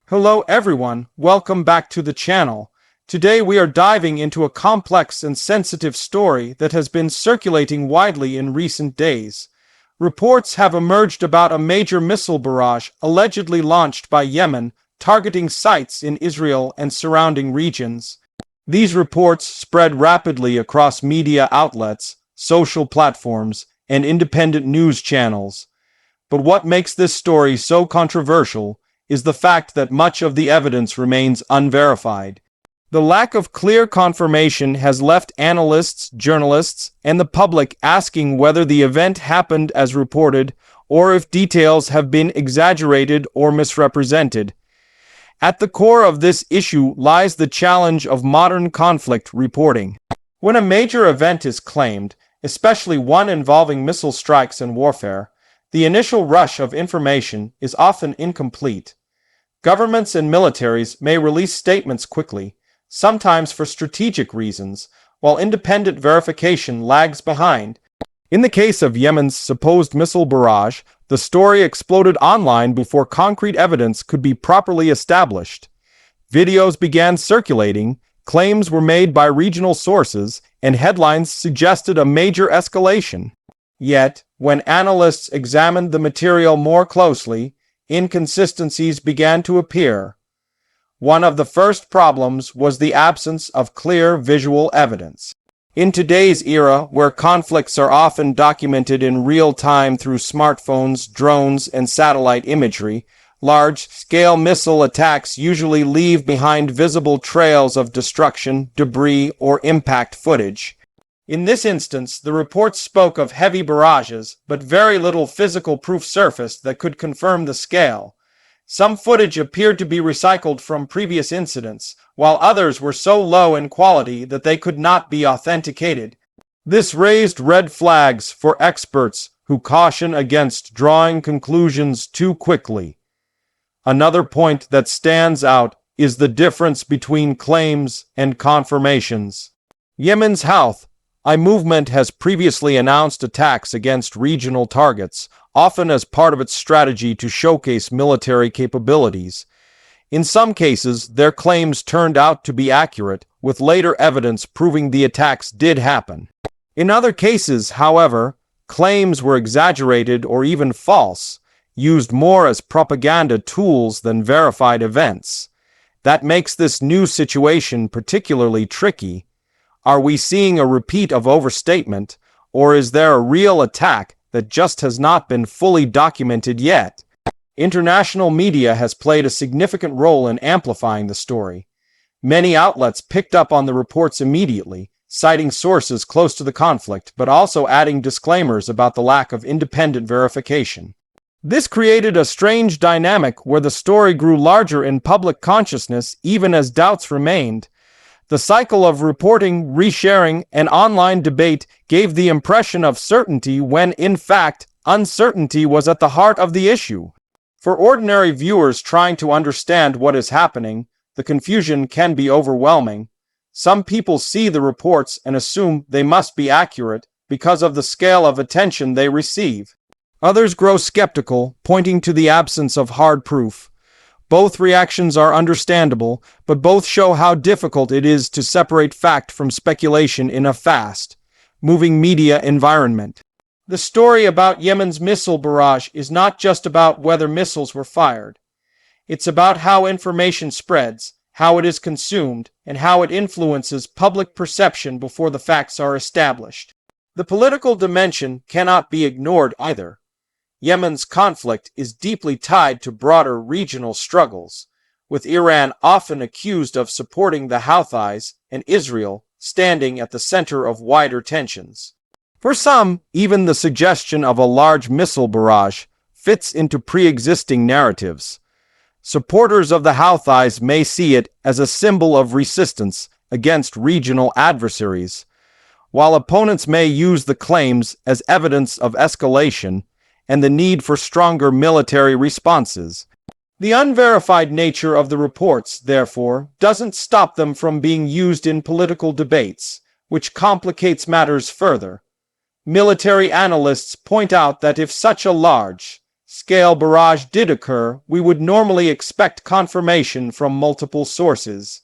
Hello everyone, welcome back to the channel. Today we are diving into a complex and sensitive story that has been circulating widely in recent days. Reports have emerged about a major missile barrage allegedly launched by Yemen, targeting sites in Israel and surrounding regions. These reports spread rapidly across media outlets, social platforms, and independent news channels. But what makes this story so controversial is the fact that much of the evidence remains unverified. The lack of clear confirmation has left analysts, journalists, and the public asking whether the event happened as reported or if details have been exaggerated or misrepresented. At the core of this issue lies the challenge of modern conflict reporting. When a major event is claimed, especially one involving missile strikes and warfare, the initial rush of information is often incomplete. Governments and militaries may release statements quickly, sometimes for strategic reasons, while independent verification lags behind. In the case of Yemen's supposed missile barrage, the story exploded online before concrete evidence could be properly established. Videos began circulating, claims were made by regional sources, and headlines suggested a major escalation. Yet, when analysts examined the material more closely, inconsistencies began to appear. One of the first problems was the absence of clear visual evidence. In today's era, where conflicts are often documented in real time through smartphones, drones, and satellite imagery, large-scale missile attacks usually leave behind visible trails of destruction, debris, or impact footage. In this instance, the reports spoke of heavy barrages, but very little physical proof surfaced that could confirm the scale. Some footage appeared to be recycled from previous incidents, while others were so low in quality that they could not be authenticated. This raised red flags for experts who caution against drawing conclusions too quickly. Another point that stands out is the difference between claims and confirmations. Yemen's Houthi movement has previously announced attacks against regional targets, often as part of its strategy to showcase military capabilities. In some cases, their claims turned out to be accurate, with later evidence proving the attacks did happen. In other cases, however, claims were exaggerated or even false, used more as propaganda tools than verified events. That makes this new situation particularly tricky. Are we seeing a repeat of overstatement, or is there a real attack that just has not been fully documented yet? International media has played a significant role in amplifying the story. Many outlets picked up on the reports immediately, citing sources close to the conflict, but also adding disclaimers about the lack of independent verification. This created a strange dynamic where the story grew larger in public consciousness even as doubts remained. The cycle of reporting, resharing, and online debate gave the impression of certainty when, in fact, uncertainty was at the heart of the issue. For ordinary viewers trying to understand what is happening, the confusion can be overwhelming. Some people see the reports and assume they must be accurate because of the scale of attention they receive. Others grow skeptical, pointing to the absence of hard proof. Both reactions are understandable, but both show how difficult it is to separate fact from speculation in a fast-moving media environment. The story about Yemen's missile barrage is not just about whether missiles were fired. It's about how information spreads, how it is consumed, and how it influences public perception before the facts are established. The political dimension cannot be ignored either. Yemen's conflict is deeply tied to broader regional struggles, with Iran often accused of supporting the Houthis and Israel standing at the center of wider tensions. For some, even the suggestion of a large missile barrage fits into pre-existing narratives. Supporters of the Houthis may see it as a symbol of resistance against regional adversaries, while opponents may use the claims as evidence of escalation and the need for stronger military responses. The unverified nature of the reports, therefore, doesn't stop them from being used in political debates, which complicates matters further. Military analysts point out that if such a large, scale barrage did occur, we would normally expect confirmation from multiple sources.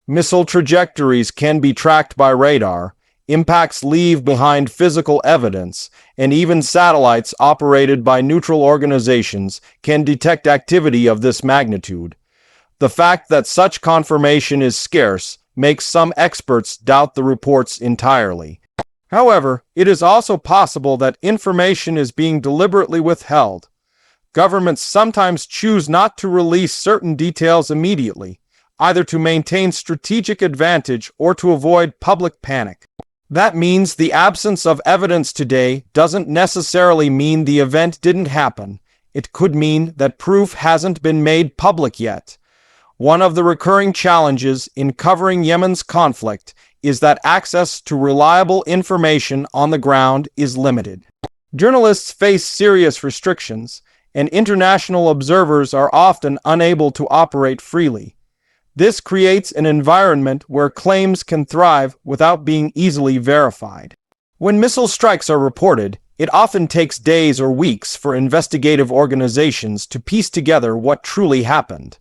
Missile trajectories can be tracked by radar, impacts leave behind physical evidence, and even satellites operated by neutral organizations can detect activity of this magnitude. The fact that such confirmation is scarce makes some experts doubt the reports entirely. However, it is also possible that information is being deliberately withheld. Governments sometimes choose not to release certain details immediately, either to maintain strategic advantage or to avoid public panic. That means the absence of evidence today doesn't necessarily mean the event didn't happen. It could mean that proof hasn't been made public yet. One of the recurring challenges in covering Yemen's conflict is that access to reliable information on the ground is limited. Journalists face serious restrictions, and international observers are often unable to operate freely. This creates an environment where claims can thrive without being easily verified. When missile strikes are reported, it often takes days or weeks for investigative organizations to piece together what truly happened.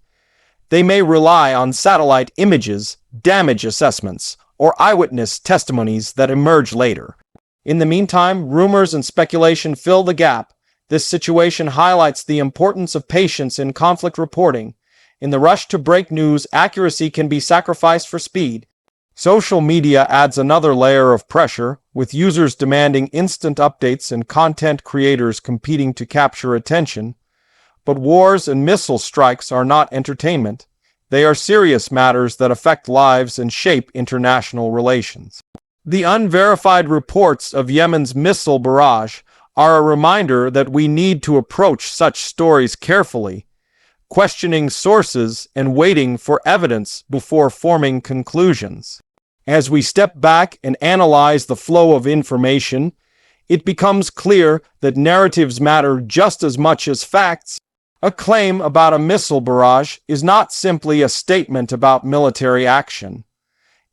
They may rely on satellite images, damage assessments, or eyewitness testimonies that emerge later. In the meantime, rumors and speculation fill the gap. This situation highlights the importance of patience in conflict reporting. In the rush to break news, accuracy can be sacrificed for speed. Social media adds another layer of pressure, with users demanding instant updates and content creators competing to capture attention. But wars and missile strikes are not entertainment. They are serious matters that affect lives and shape international relations. The unverified reports of Yemen's missile barrage are a reminder that we need to approach such stories carefully, questioning sources and waiting for evidence before forming conclusions. As we step back and analyze the flow of information, it becomes clear that narratives matter just as much as facts. A claim about a missile barrage is not simply a statement about military action.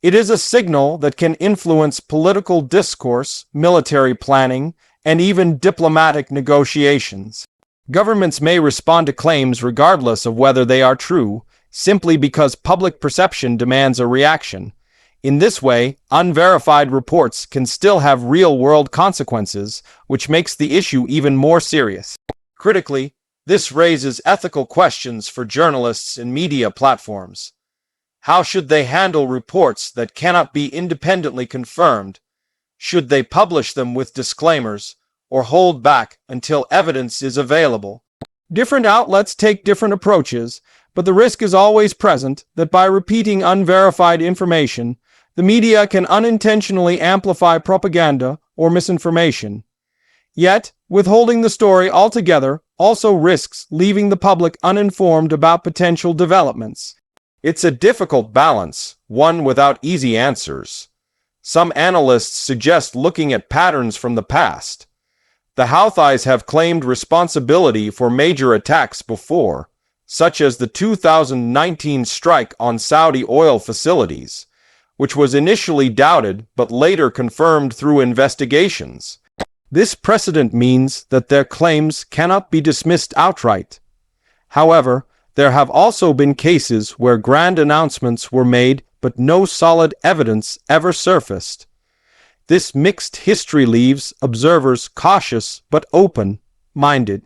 It is a signal that can influence political discourse, military planning, and even diplomatic negotiations. Governments may respond to claims regardless of whether they are true, simply because public perception demands a reaction. In this way, unverified reports can still have real-world consequences, which makes the issue even more serious. Critically, this raises ethical questions for journalists and media platforms. How should they handle reports that cannot be independently confirmed? Should they publish them with disclaimers, or hold back until evidence is available? Different outlets take different approaches, but the risk is always present that by repeating unverified information, the media can unintentionally amplify propaganda or misinformation. Yet, withholding the story altogether also risks leaving the public uninformed about potential developments. It's a difficult balance, one without easy answers. Some analysts suggest looking at patterns from the past. The Houthis have claimed responsibility for major attacks before, such as the 2019 strike on Saudi oil facilities, which was initially doubted but later confirmed through investigations. This precedent means that their claims cannot be dismissed outright. However, there have also been cases where grand announcements were made but no solid evidence ever surfaced. This mixed history leaves observers cautious but open-minded.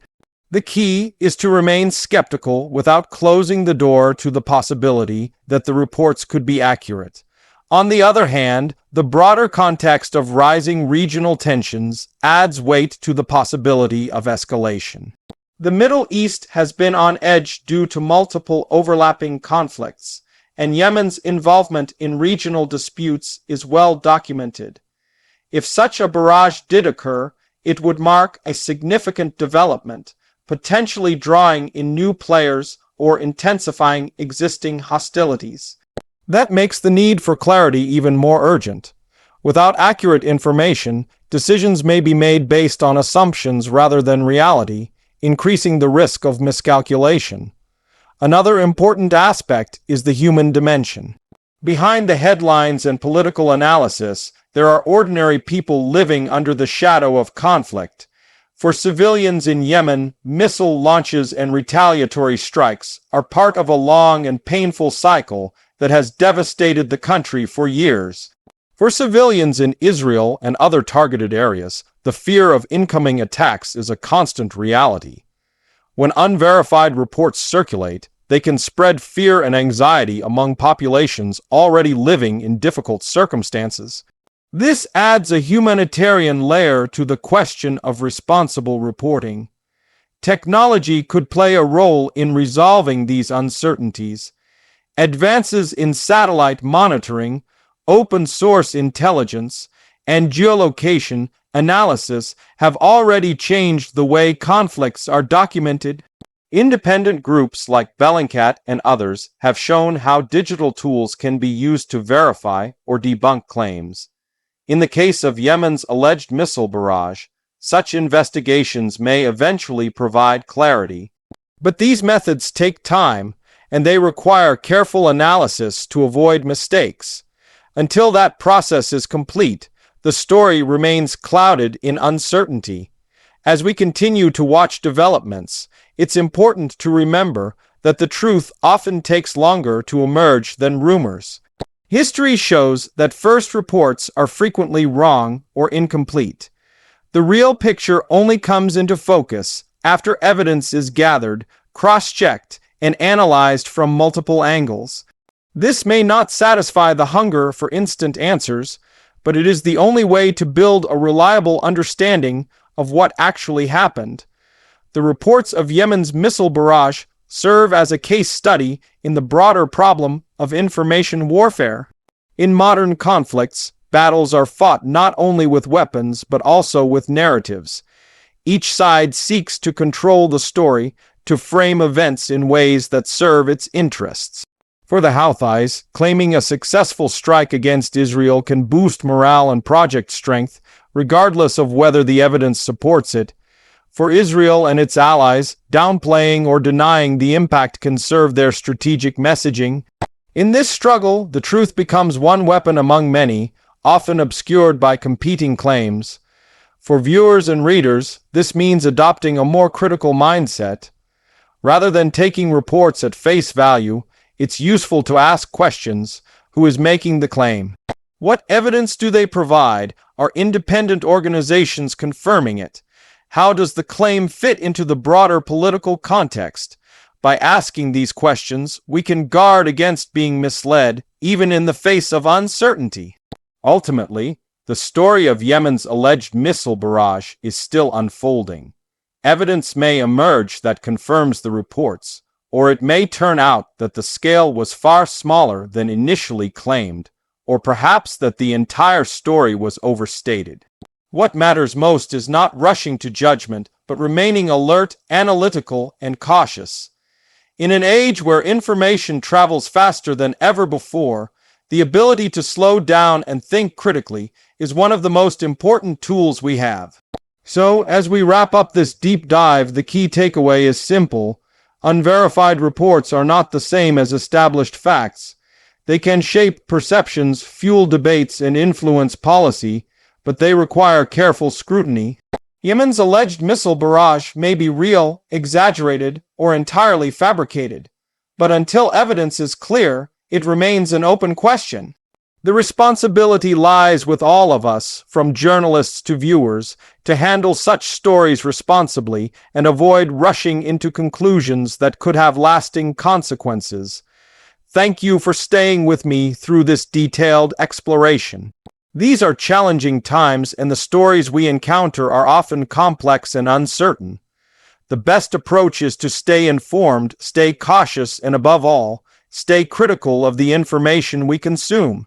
The key is to remain skeptical without closing the door to the possibility that the reports could be accurate. On the other hand, the broader context of rising regional tensions adds weight to the possibility of escalation. The Middle East has been on edge due to multiple overlapping conflicts, and Yemen's involvement in regional disputes is well documented. If such a barrage did occur, it would mark a significant development, potentially drawing in new players or intensifying existing hostilities. That makes the need for clarity even more urgent. Without accurate information, decisions may be made based on assumptions rather than reality, increasing the risk of miscalculation. Another important aspect is the human dimension. Behind the headlines and political analysis, there are ordinary people living under the shadow of conflict. For civilians in Yemen, missile launches and retaliatory strikes are part of a long and painful cycle that has devastated the country for years. For civilians in Israel and other targeted areas, the fear of incoming attacks is a constant reality. When unverified reports circulate, they can spread fear and anxiety among populations already living in difficult circumstances. This adds a humanitarian layer to the question of responsible reporting. Technology could play a role in resolving these uncertainties. Advances in satellite monitoring, open-source intelligence, and geolocation analysis have already changed the way conflicts are documented. Independent groups like Bellingcat and others have shown how digital tools can be used to verify or debunk claims. In the case of Yemen's alleged missile barrage, such investigations may eventually provide clarity. But these methods take time, and they require careful analysis to avoid mistakes. Until that process is complete, the story remains clouded in uncertainty. As we continue to watch developments, it's important to remember that the truth often takes longer to emerge than rumors. History shows that first reports are frequently wrong or incomplete. The real picture only comes into focus after evidence is gathered, cross-checked, and analyzed from multiple angles. This may not satisfy the hunger for instant answers, but it is the only way to build a reliable understanding of what actually happened. The reports of Yemen's missile barrage serve as a case study in the broader problem of information warfare. In modern conflicts, battles are fought not only with weapons but also with narratives. Each side seeks to control the story, to frame events in ways that serve its interests. For the Houthis, claiming a successful strike against Israel can boost morale and project strength, regardless of whether the evidence supports it. For Israel and its allies, downplaying or denying the impact can serve their strategic messaging. In this struggle, the truth becomes one weapon among many, often obscured by competing claims. For viewers and readers, this means adopting a more critical mindset. Rather than taking reports at face value, it's useful to ask questions. Who is making the claim? What evidence do they provide? Are independent organizations confirming it? How does the claim fit into the broader political context? By asking these questions, we can guard against being misled, even in the face of uncertainty. Ultimately, the story of Yemen's alleged missile barrage is still unfolding. Evidence may emerge that confirms the reports, or it may turn out that the scale was far smaller than initially claimed, or perhaps that the entire story was overstated. What matters most is not rushing to judgment, but remaining alert, analytical, and cautious. In an age where information travels faster than ever before, the ability to slow down and think critically is one of the most important tools we have. So, as we wrap up this deep dive, the key takeaway is simple. Unverified reports are not the same as established facts. They can shape perceptions, fuel debates, and influence policy, but they require careful scrutiny. Yemen's alleged missile barrage may be real, exaggerated, or entirely fabricated, but until evidence is clear, it remains an open question. The responsibility lies with all of us, from journalists to viewers, to handle such stories responsibly and avoid rushing into conclusions that could have lasting consequences. Thank you for staying with me through this detailed exploration. These are challenging times, and the stories we encounter are often complex and uncertain. The best approach is to stay informed, stay cautious, and above all, stay critical of the information we consume.